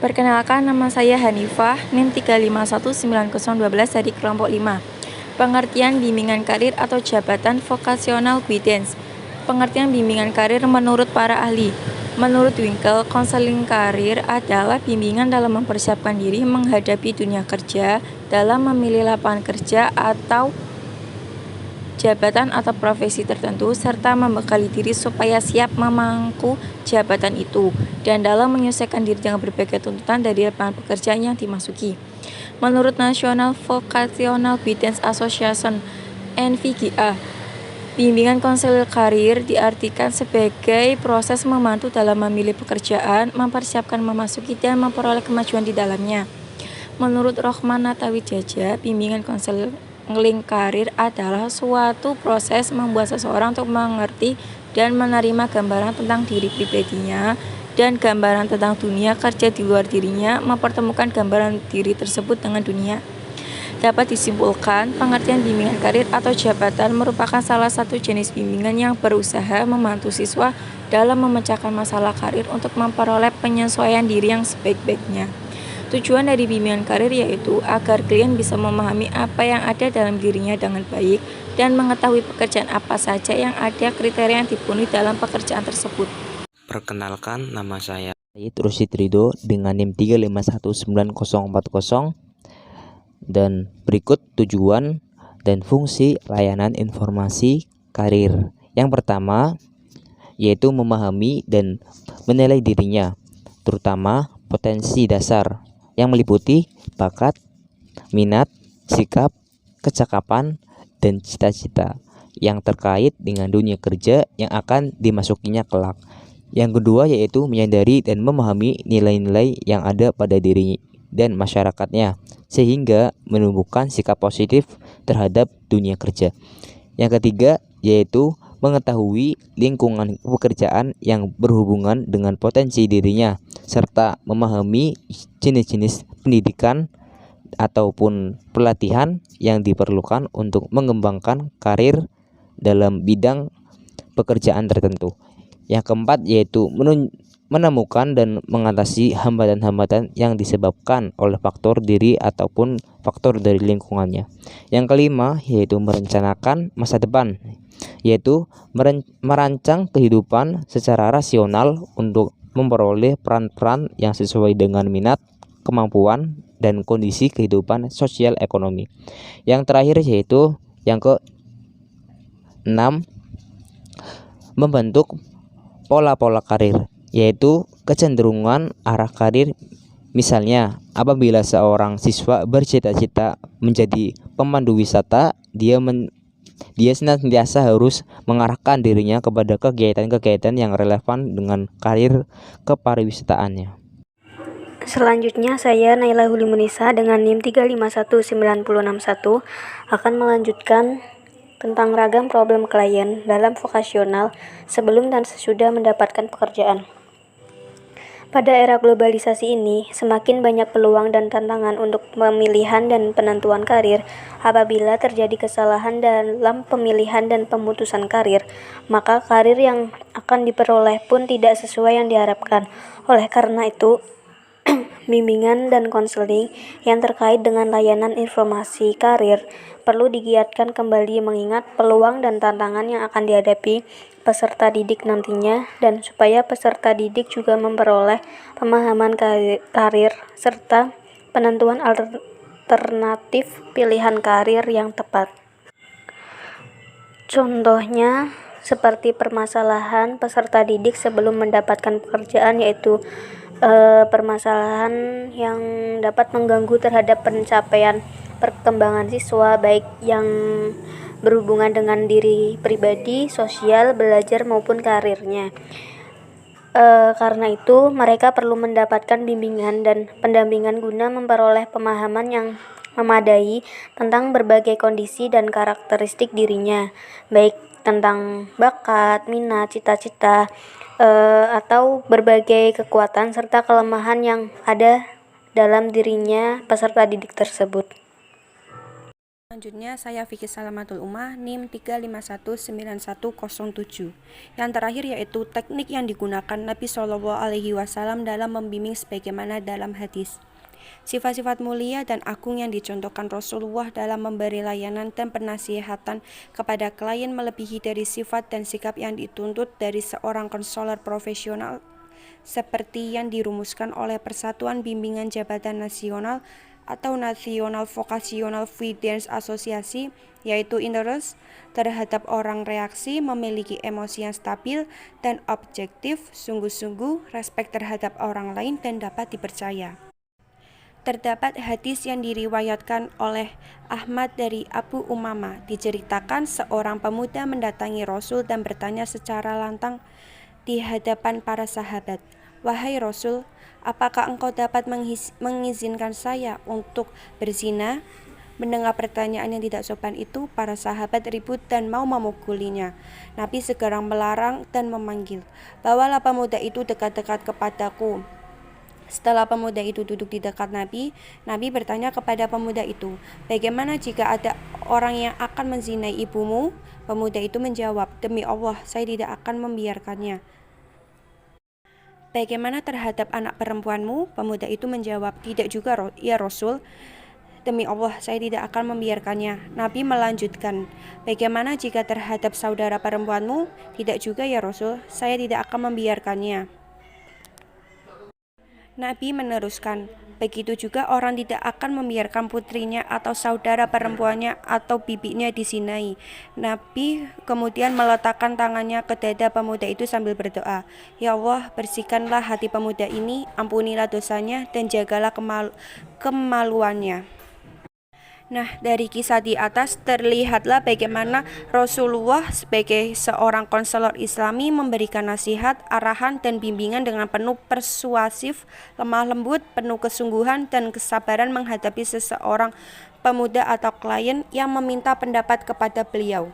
Perkenalkan, nama saya Hanifah, NIM 3519012 dari kelompok 5. Pengertian bimbingan karir atau jabatan vocational guidance. Pengertian bimbingan karir menurut para ahli. Menurut Winkel, konseling karir adalah bimbingan dalam mempersiapkan diri menghadapi dunia kerja, dalam memilih lapangan kerja atau jabatan atau profesi tertentu, serta membekali diri supaya siap memangku jabatan itu, dan dalam menyelesaikan diri dengan berbagai tuntutan dari lapangan pekerjaan yang dimasuki. Menurut National Vocational Guidance Association (NVGA), bimbingan konselor karir diartikan sebagai proses membantu dalam memilih pekerjaan, mempersiapkan memasuki, dan memperoleh kemajuan di dalamnya. Menurut Rohman Natawijaja, bimbingan konseling karir adalah suatu proses membuat seseorang untuk mengerti dan menerima gambaran tentang diri pribadinya dan gambaran tentang dunia kerja di luar dirinya, mempertemukan gambaran diri tersebut dengan dunia. Dapat disimpulkan, pengertian bimbingan karir atau jabatan merupakan salah satu jenis bimbingan yang berusaha membantu siswa dalam memecahkan masalah karir untuk memperoleh penyesuaian diri yang sebaik-baiknya. Tujuan dari bimbingan karir yaitu agar klien bisa memahami apa yang ada dalam dirinya dengan baik dan mengetahui pekerjaan apa saja yang ada kriteria yang dipenuhi dalam pekerjaan tersebut. Perkenalkan, nama saya Rusid Ridho dengan NIM 3519040 dan berikut tujuan dan fungsi layanan informasi karir. Yang pertama yaitu memahami dan menilai dirinya, terutama potensi dasar yang meliputi bakat, minat, sikap, kecakapan, dan cita-cita yang terkait dengan dunia kerja yang akan dimasukinya kelak. Yang kedua yaitu menyadari dan memahami nilai-nilai yang ada pada diri dan masyarakatnya, sehingga menumbuhkan sikap positif terhadap dunia kerja. Yang ketiga yaitu mengetahui lingkungan pekerjaan yang berhubungan dengan potensi dirinya, serta memahami jenis-jenis pendidikan ataupun pelatihan yang diperlukan untuk mengembangkan karir dalam bidang pekerjaan tertentu. Yang keempat yaitu menemukan dan mengatasi hambatan-hambatan yang disebabkan oleh faktor diri ataupun faktor dari lingkungannya. Yang kelima yaitu merencanakan masa depan, yaitu merancang kehidupan secara rasional untuk memperoleh peran-peran yang sesuai dengan minat, kemampuan, dan kondisi kehidupan sosial ekonomi. Yang terakhir yaitu yang ke-6, membentuk pola-pola karir, yaitu kecenderungan arah karir. Misalnya, apabila seorang siswa bercita-cita menjadi pemandu wisata, dia senantiasa harus mengarahkan dirinya kepada kegiatan-kegiatan yang relevan dengan karir kepariwisataannya. Selanjutnya, saya Naila Hulimunisa dengan NIM 3519061 akan melanjutkan tentang ragam problem klien dalam vokasional sebelum dan sesudah mendapatkan pekerjaan. Pada era globalisasi ini, semakin banyak peluang dan tantangan untuk pemilihan dan penentuan karir. Apabila terjadi kesalahan dalam pemilihan dan pemutusan karir, maka karir yang akan diperoleh pun tidak sesuai yang diharapkan. Oleh karena itu, bimbingan dan konseling yang terkait dengan layanan informasi karir perlu digiatkan kembali mengingat peluang dan tantangan yang akan dihadapi peserta didik nantinya, dan supaya peserta didik juga memperoleh pemahaman karir serta penentuan alternatif pilihan karir yang tepat. Contohnya seperti permasalahan peserta didik sebelum mendapatkan pekerjaan, yaitu permasalahan yang dapat mengganggu terhadap pencapaian perkembangan siswa, baik yang berhubungan dengan diri pribadi, sosial, belajar maupun karirnya. Karena itu, mereka perlu mendapatkan bimbingan dan pendampingan guna memperoleh pemahaman yang memadai tentang berbagai kondisi dan karakteristik dirinya, baik tentang bakat, minat, cita-cita, atau berbagai kekuatan serta kelemahan yang ada dalam dirinya peserta didik tersebut. Selanjutnya saya Vicky Salamatul Umah, NIM 3519107. Yang terakhir yaitu teknik yang digunakan Nabi SAW dalam membimbing sebagaimana dalam hadis. Sifat-sifat mulia dan agung yang dicontohkan Rasulullah dalam memberi layanan dan penasihatan kepada klien melebihi dari sifat dan sikap yang dituntut dari seorang konselor profesional seperti yang dirumuskan oleh Persatuan Bimbingan Jabatan Nasional atau National Vocational Guidance Association, yaitu interest terhadap orang, reaksi, memiliki emosi yang stabil dan objektif, sungguh-sungguh, respek terhadap orang lain dan dapat dipercaya. Terdapat hadis yang diriwayatkan oleh Ahmad dari Abu Umamah, diceritakan seorang pemuda mendatangi Rasul dan bertanya secara lantang di hadapan para sahabat, "Wahai Rasul, apakah engkau dapat mengizinkan saya untuk berzina?" Mendengar pertanyaan yang tidak sopan itu, para sahabat ribut dan mau memukulinya. Nabi segera melarang dan memanggil, "Bawalah pemuda itu dekat-dekat kepadaku." Setelah pemuda itu duduk di dekat Nabi, Nabi bertanya kepada pemuda itu, "Bagaimana jika ada orang yang akan menzinai ibumu?" Pemuda itu menjawab, "Demi Allah, saya tidak akan membiarkannya." "Bagaimana terhadap anak perempuanmu?" Pemuda itu menjawab, "Tidak juga, ya Rasul. Demi Allah, saya tidak akan membiarkannya." Nabi melanjutkan, "Bagaimana jika terhadap saudara perempuanmu?" "Tidak juga, ya Rasul. Saya tidak akan membiarkannya." Nabi meneruskan, "Begitu juga orang tidak akan membiarkan putrinya atau saudara perempuannya atau bibinya dizinai." Nabi kemudian meletakkan tangannya ke dada pemuda itu sambil berdoa, "Ya Allah, bersihkanlah hati pemuda ini, ampunilah dosanya, dan jagalah kemaluannya." Nah, dari kisah di atas terlihatlah bagaimana Rasulullah sebagai seorang konselor Islami memberikan nasihat, arahan, dan bimbingan dengan penuh persuasif, lemah lembut, penuh kesungguhan, dan kesabaran menghadapi seseorang pemuda atau klien yang meminta pendapat kepada beliau.